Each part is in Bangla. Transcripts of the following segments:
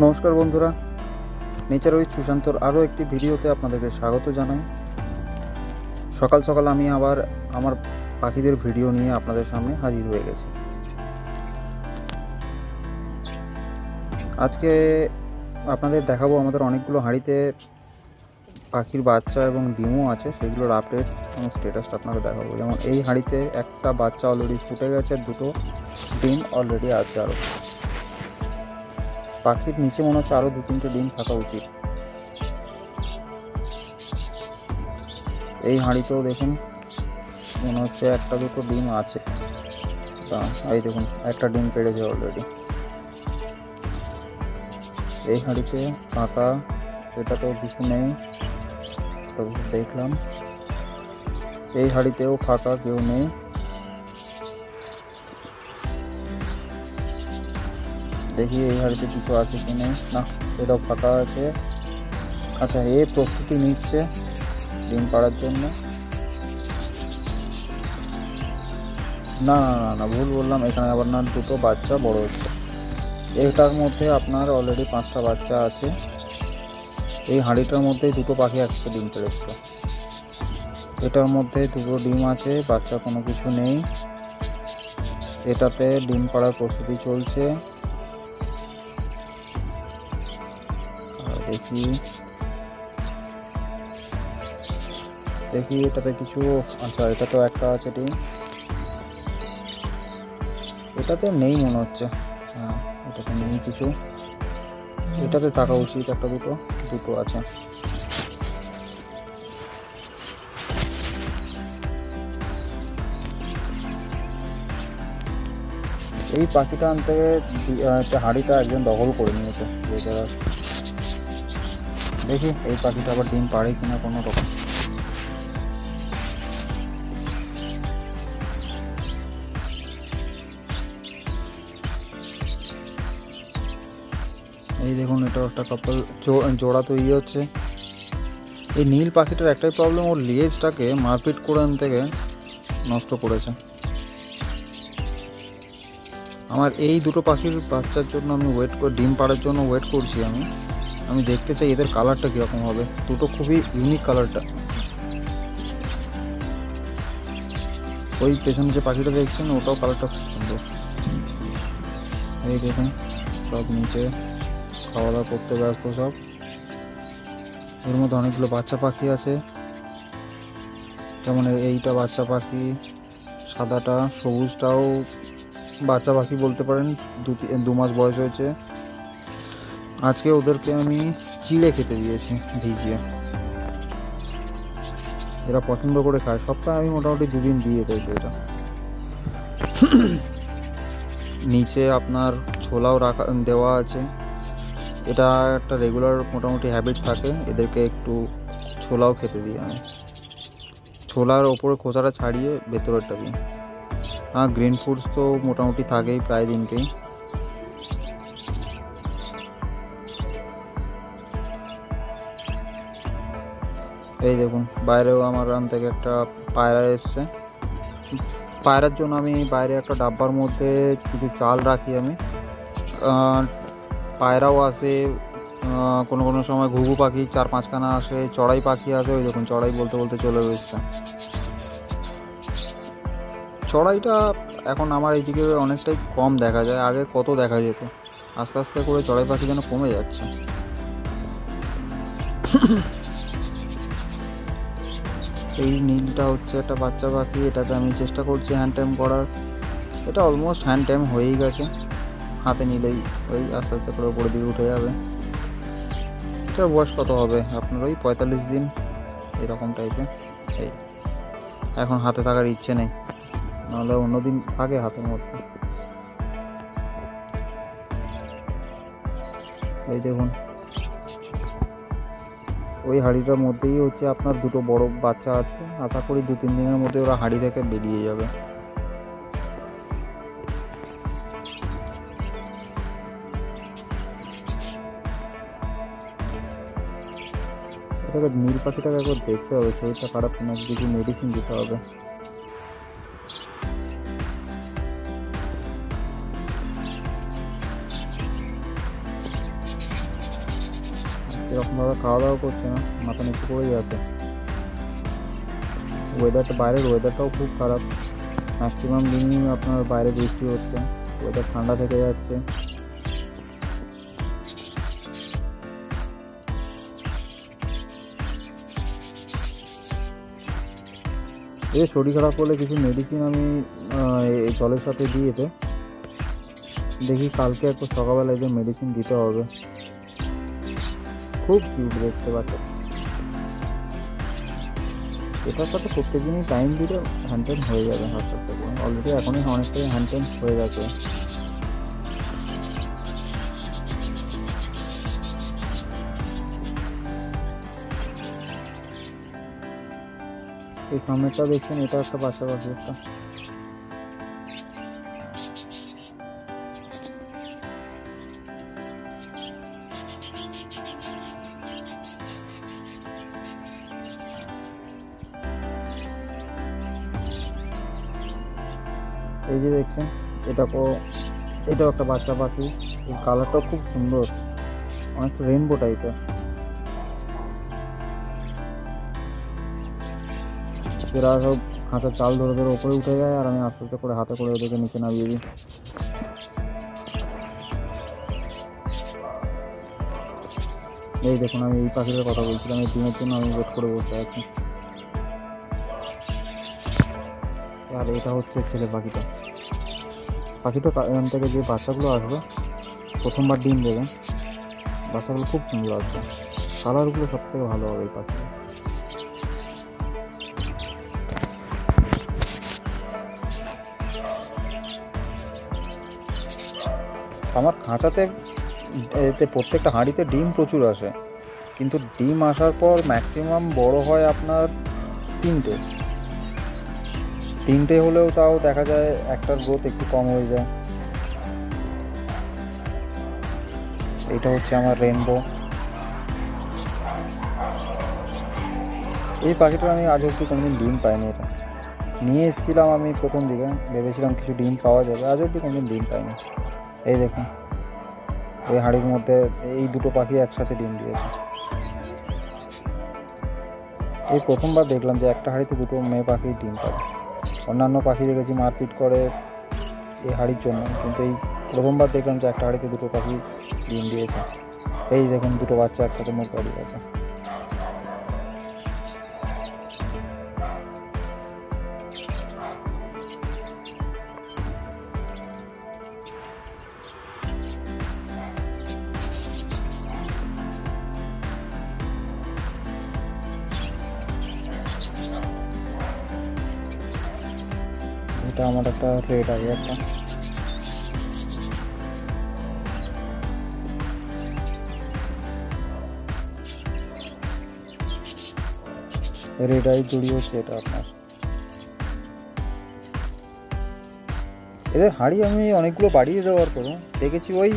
নমস্কার বন্ধুরা, নেচার উইথ সুশান্তর আরও একটি ভিডিওতে আপনাদেরকে স্বাগত জানাই। সকাল সকাল আমি আবার আমার পাখিদের ভিডিও নিয়ে আপনাদের সামনে হাজির হয়ে গেছি। আজকে আপনাদের দেখাবো আমাদের অনেকগুলো হাঁড়িতে পাখির বাচ্চা এবং ডিমও আছে, সেগুলোর আপডেট এবং স্ট্যাটাসটা আপনারা দেখাবো। যেমন এই হাঁড়িতে একটা বাচ্চা অলরেডি ফুটে গেছে, দুটো ডিম অলরেডি আছে। আরও পাখির নিচে মনে হচ্ছে আরও 2-3টে ডিম থাকা উচিত। এই হাঁড়িতেও দেখুন মনে হচ্ছে একটা দুটো ডিম আছে। এই দেখুন একটা ডিম পেড়েছে অলরেডি। এই হাঁড়িতে ফাঁকা, এটাতেও কিছু নেই, দেখলাম। এই হাঁড়িতেও ফাঁকা, কেউ নেই। দেখি এই হাঁড়িতে কিছু আছে কি নেই। না, এটাও ফাঁকা আছে। আচ্ছা, এ প্রস্তুতি নিচ্ছে ডিম পাড়ার জন্য। না না না না, ভুল বললাম, এখানে আবার না দুটো বাচ্চা বড় হচ্ছে। এটার মধ্যে আপনার অলরেডি 5টা বাচ্চা আছে। এই হাঁড়িটার মধ্যে দুটো পাখি একসাথে ডিম পেড়েছিল। এটার মধ্যে দুটো ডিম আছে, বাচ্চা কোনো কিছু নেই। এটাতে ডিম পাড়ার প্রস্তুতি চলছে। দেখি দেখি এটাতে কিছু। আচ্ছা, এটাতেও একটা আছে ডিম, এটাতে নেই মনে হচ্ছে। হ্যাঁ, এটাতে নেই কিছু। এটাতে থাকা উচিত একটা দুটো আছে। এই পাখিটা আনতে হাঁড়িটা একজন দখল করে নিয়েছে। দেখি এই পাখিটা আবার ডিম পাড়ে কিনা কোনো রকম। এই দেখুন, এটাও একটা কাপল জোড়া তৈরি হচ্ছে। এই নীল পাখিটার একটাই প্রবলেম, ওর লেজটাকে মারপিট করে থেকে নষ্ট করেছে। আমার এই দুটো পাখির বাচ্চার জন্য আমি ডিম পাড়ার জন্য ওয়েট করছি। আমি দেখতে চাই এদের কালারটা কীরকম হবে। দুটো খুবই ইউনিক কালারটা। ওই পেছনে যে পাখিটা দেখছেন ওটাও কালারটা খুব সুন্দর। এই দেখুন, সব নিচে খাওয়া দাওয়া করতে ব্যস্ত সব। এর মধ্যে অনেকগুলো বাচ্চা পাখি আছে, যেমন এইটা বাচ্চা পাখি, সাদাটা, সবুজটাও বাচ্চা পাখি বলতে পারেন, 2 মাস বয়স হয়েছে। আজকে ওদেরকে আমি চিড়ে খেতে দিয়েছি ভিজিয়ে, এরা পছন্দ করে খায়। সপ্তাহে আমি মোটামুটি 2 দিন দিয়ে দেবো। এটা নিচে আপনার ছোলাও দেওয়া আছে। এটা একটা রেগুলার মোটামুটি হ্যাবিট থাকে এদেরকে একটু ছোলাও খেতে দিই আমি। ছোলার ওপরে খোসাটা ছাড়িয়ে ভেতরেরটা দিই। গ্রিন ফুডস তো মোটামুটি থাকেই প্রায় দিনকেই। এই দেখুন, বাইরেও আমার রান থেকে একটা পায়রা এসছে। পায়রার জন্য আমি বাইরে একটা ডাব্বার মধ্যে কিছু চাল রাখি আমি। পায়রাও আসে, কোনো সময় ঘুঘু পাখি 4-5খানা আসে, চড়াই পাখি আসে। ওই দেখুন, চড়াই বলতে বলতে চলে এসছে। চড়াইটা এখন আমার এইদিকে অনেকটাই কম দেখা যায়, আগে কত দেখা যেত। আস্তে আস্তে করে চড়াই পাখি যেন কমে যাচ্ছে। এই নীলটা হচ্ছে একটা বাচ্চা পাখি, এটাকে আমি চেষ্টা করছি হ্যান্ড টাইম করার। এটা অলমোস্ট হ্যান্ড টাইম হয়েই গেছে, হাতে নিলেই ওই আস্তে আস্তে করে উপরের দিকে উঠে যাবে। এটার বয়স কত হবে আপনার, ওই 45 দিন এরকম টাইপের। এই এখন হাতে থাকার ইচ্ছে নেই, নাহলে অন্যদিন থাকে হাতের মধ্যে। এই দেখুন, ওই হাঁড়িটার মধ্যেই হচ্ছে আপনার দুটো বড় বাচ্চা আছে। আশা করি 2-3 দিনের মধ্যে ওরা হাঁড়ি থেকে বেরিয়ে যাবে। এটাকে নীল পাখিটাকে একবার দেখতে হবে, শরীরটা খারাপ কিনা, কিছু মেডিসিন দিতে হবে। সেরকমভাবে খাওয়া দাওয়া করছে না, মাথা নিচু করেই আছে। ওয়েদারটা, বাইরের ওয়েদারটাও খুব খারাপ, ম্যাক্সিমাম দিনই আপনার বাইরে বৃষ্টি হচ্ছে, ওয়েদার ঠান্ডা থেকে যাচ্ছে। এই শরীর খারাপ হলে কিছু মেডিসিন আমি এই জলের সাথে দিয়েছে, দেখি কালকে একটু সকালবেলা এদের মেডিসিন দিতে হবে। খুব কিউট দেখতে বাচ্চা। এটার সাথে প্রত্যেকদিনই টাইম দিলে হ্যান্ডটেন হয়ে যাবে আস্তে আস্তে করে। অলরেডি এখনই অনেকটাই হ্যান্ডটেন হয়ে গেছে। এই সামনেটা দেখছেন, এটা একটা বাচ্চা পাখি একটা। এই যে দেখছেন, এটাও একটা বাচ্চা পাখি। এই কালারটাও খুব সুন্দর, অনেকটা রেনবো টাইপের। এরা সব খাঁচার চাল ধরে ধরে ওপরে উঠে যায়, আর আমি আস্তে আস্তে করে হাতে করে ওদেরকে নিচে নামিয়ে দিই। এই দেখুন, আমি এই পাখিটার কথা বলছিলাম, এই ডিমের জন্য আমি ওয়েট করে বসে আছি। আর এটা হচ্ছে ছেলে পাখিটা। এখান থেকে যে বাচ্চাগুলো আসবে, প্রথমবার ডিম দেবে, বাচ্চাগুলো খুব সুন্দর আসবে, কালারগুলো সব থেকে ভালো হবে এই পাখিটা। আমার খাঁচাতে এতে প্রত্যেকটা হাঁড়িতে ডিম প্রচুর আসে, কিন্তু ডিম আসার পর ম্যাক্সিমাম বড় হয় আপনার তিনটে হলেও তাও দেখা যায় একটার গ্রোথ একটু কম হয়ে যায়। এটা হচ্ছে আমার রেনবো। এই পাখিটা আমি আগে অব্দি কোনোদিন ডিম পাইনি। এটা নিয়ে এসেছিলাম আমি প্রথম দিকে, ভেবেছিলাম কিছু ডিম পাওয়া যাবে, আজ অব্দি কোনোদিন ডিম পাইনি। এই দেখুন, এই হাঁড়ির মধ্যে এই দুটো পাখি একসাথে ডিম দিয়েছে। এই প্রথমবার দেখলাম যে একটা হাঁড়িতে দুটো মেয়ে পাখি ডিম পায়। অন্যান্য পাখি দেখেছি মারপিট করে এই হাঁড়ির জন্য, কিন্তু এই প্রথমবার দেখলাম যে একটা হাঁড়িতে দুটো পাখি ডিম দিয়েছে। এই দেখুন, দুটো বাচ্চা একসাথে মুখ দাঁড়িয়ে আছে। এটা আমার একটা রেড আই একটা। রেড আই জুড়ি হচ্ছে এটা আপনার। এদের হাঁড়ি আমি অনেকগুলো বাড়িয়ে দেওয়ার পরে দেখেছি ওই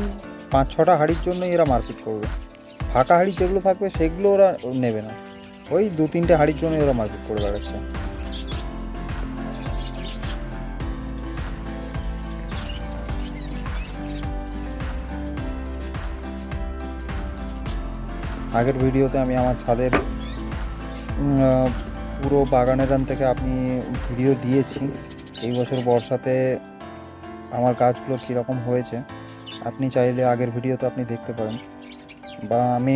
5-6টা হাঁড়ির জন্যই এরা মারপিট করবে। ফাঁকা হাঁড়ি যেগুলো থাকবে সেগুলো ওরা নেবে না, ওই 2-3টে হাঁড়ির জন্য এরা মারপিট করে বেড়াচ্ছে। আগের ভিডিওতে আমি আমার ছাদের পুরো বাগানের দান থেকে আপনি ভিডিও দিয়েছি। এই বছর বর্ষাতে আমার গাছগুলো কীরকম হয়েছে আপনি চাইলে আগের ভিডিওতে আপনি দেখতে পারেন, বা আমি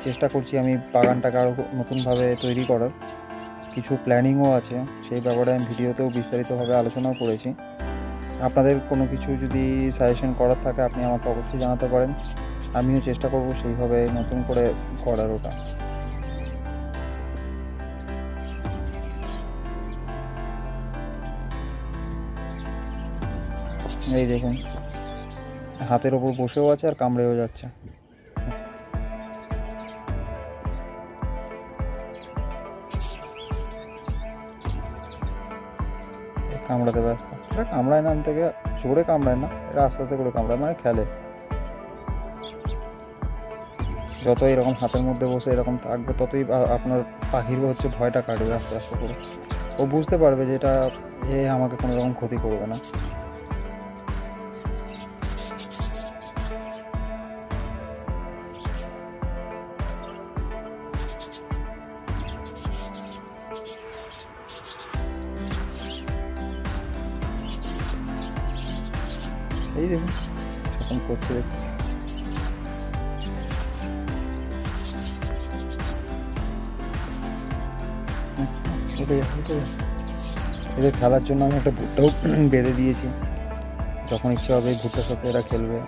চেষ্টা করছি আমি বাগানটাকে আরও নতুনভাবে তৈরি করার কিছু প্ল্যানিংও আছে। সেই ব্যাপারে আমি ভিডিওতেও বিস্তারিতভাবে আলোচনাও করেছি। আপনাদের কোনো কিছু যদি সাজেশন করার থাকে আপনি আমাকে অবশ্যই জানাতে পারেন, আমিও চেষ্টা করব সেইভাবে নতুন করে করার ওটা। এই দেখুন, হাতের ওপর বসেও আছে আর কামড়েও যাচ্ছে। কামড়াতে ব্যস্ত। এটা কামড়ায় না, থেকে জোরে কামড়ায় না, এটা আস্তে আস্তে করে কামড়ায়, মানে খেলে। যত এরকম হাতের মধ্যে বসে এরকম থাকবে ততই আপনার পাখির হচ্ছে ভয়টা কাটবে আস্তে আস্তে করে। ও বুঝতে পারবে যে এটা আমাকে কোনো রকম ক্ষতি করবে না। এই দেখুন এখন করছে দেখুন। এদের খেলার জন্য আমি একটা ভুট্টাও বেঁধে দিয়েছি, যখন ইচ্ছা হবে এই ভুট্টার সাথে এরা খেলবে।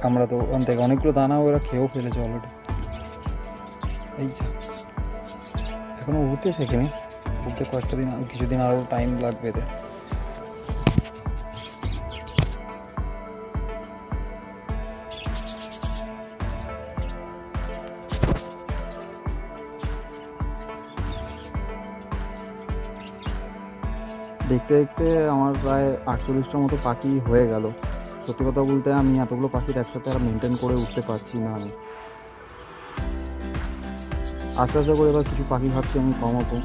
আমরা তো ওখান থেকে অনেকগুলো দানা ওরা খেয়েও ফেলেছে অলরেডি। এই এখনো উঠতে শেখেনি, উঠতে কয়েকটা দিন কিছুদিন আরও টাইম লাগবে এদের। দেখতে দেখতে আমার প্রায় 48টার মতো পাখি হয়ে গেল। সত্যি কথা বলতে আমি এতগুলো পাখির একসাথে আর মেনটেন করে উঠতে পারছি না। আমি আস্তে আস্তে করে এবার কিছু পাখি ভাবছি আমি কমাবো।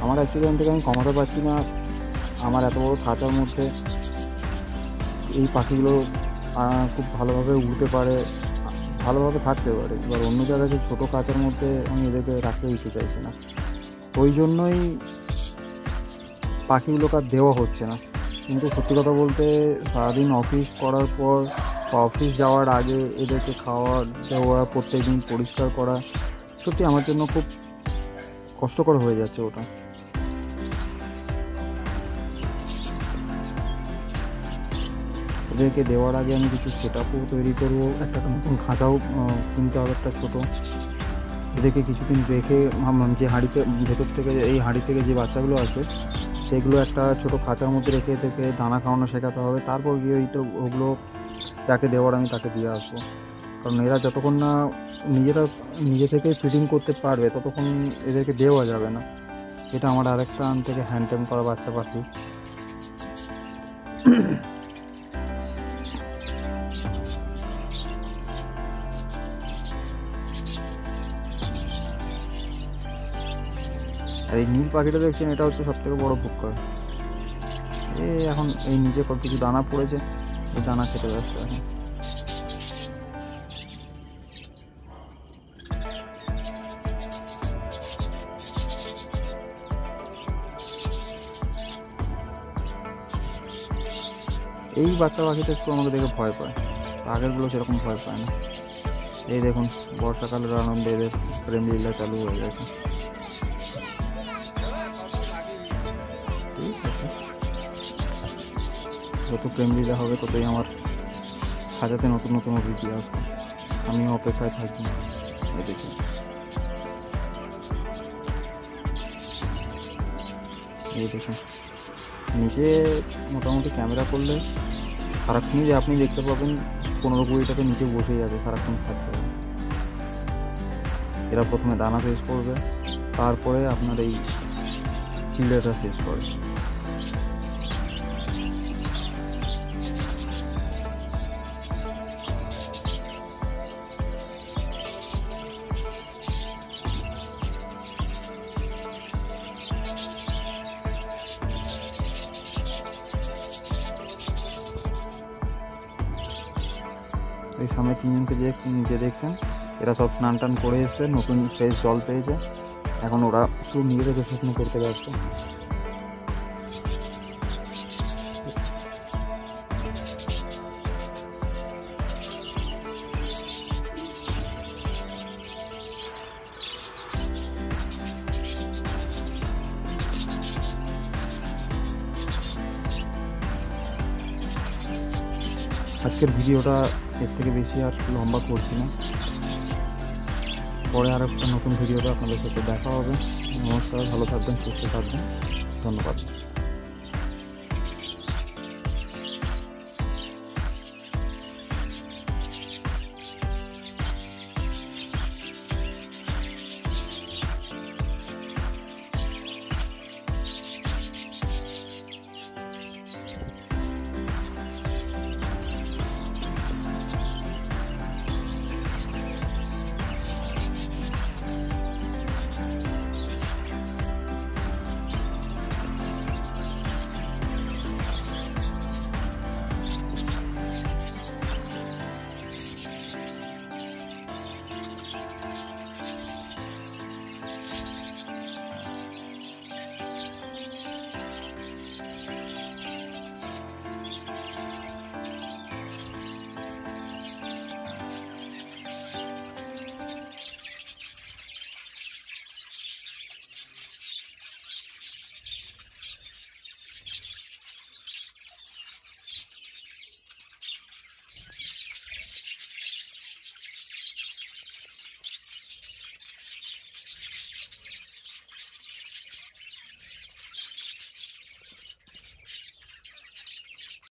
আমার অ্যাকচুয়ালি থেকে আমি কমাতে পারছি না। আমার এত বড় খাঁচার মধ্যে এই পাখিগুলো খুব ভালোভাবে উড়তে পারে, ভালোভাবে থাকতে পারে। এবার অন্য জায়গায় যে ছোটো খাঁচার মধ্যে আমি এদেরকে রাখতে দিতে চাইছি না, ওই জন্যই পাখিগুলোকে আর দেওয়া হচ্ছে না। কিন্তু সত্যি কথা বলতে সারাদিন অফিস করার পর অফিস যাওয়ার আগে এদেরকে খাওয়া দেওয়া, প্রত্যেক দিন পরিষ্কার করা সত্যি আমার জন্য খুব কষ্টকর হয়ে যাচ্ছে ওটা। এদেরকে দেওয়ার আগে আমি কিছু সেটআপও তৈরি করবো, একটা নতুন খাঁচাও কিনতে হবে একটা ছোটো। এদেরকে কিছুদিন রেখে যে হাঁড়িতে ভেতর থেকে এই হাঁড়ি থেকে যে বাচ্চাগুলো আছে সেগুলো একটা ছোটো খাঁচার মধ্যে রেখে এদেরকে দানা খাওয়ানো শেখাতে হবে। তারপর গিয়ে ওগুলো যাকে দেওয়ার আমি তাকে দিয়ে আসবো। কারণ এরা যতক্ষণ না নিজে থেকেই ফিডিং করতে পারবে ততক্ষণ এদেরকে দেওয়া যাবে না। এটা আমার আরেকটা থেকে হ্যান্ডটেম করা বাচ্চা পাখি। আর এই নীল পাখিটা দেখছেন, এটা হচ্ছে সব থেকে বড় ভুক্কর। এখন এই নিচে কিছু দানা পড়েছে, এই দানা খেতে ব্যস্ত এখন। এই বাচ্চা পাখিটা একটু আমাকে দেখে ভয় পায়, আগেরগুলো সেরকম ভয় পায় না। এই দেখুন বর্ষাকালের আনন্দে এদের প্রেম লীলা চালু হয়ে গেছে। যত প্রেম লীলা হবে ততই আমার খাঁচাতে নতুন নতুন অতিথি আসবে, আমিও অপেক্ষায় থাকি। দেখি এই দেখুন নিচে মোটামুটি ক্যামেরা করলে সারাক্ষণই যে আপনি দেখতে পাবেন 15-20টাকে নিচে বসেই আছে, সারাক্ষণ খাচ্ছে। এরা প্রথমে দানা শেষ করবে, তারপরে আপনার এই চিল্ডাটা শেষ করে। এই সামনে তিনজনকে যে দেখছেন এরা সব স্নান টান করে এসে নতুন ফ্রেশ জল পেয়েছে, এখন ওরা শুধু নিজেদেরকে শুকনো করতে ব্যস্ত। আজকের ভিডিওটা এর থেকে বেশি আর লম্বা করছি না, পরে আর একটা নতুন ভিডিওতে আপনাদের সাথে দেখা হবে। নমস্কার, ভালো থাকবেন, সুস্থ থাকবেন, ধন্যবাদ।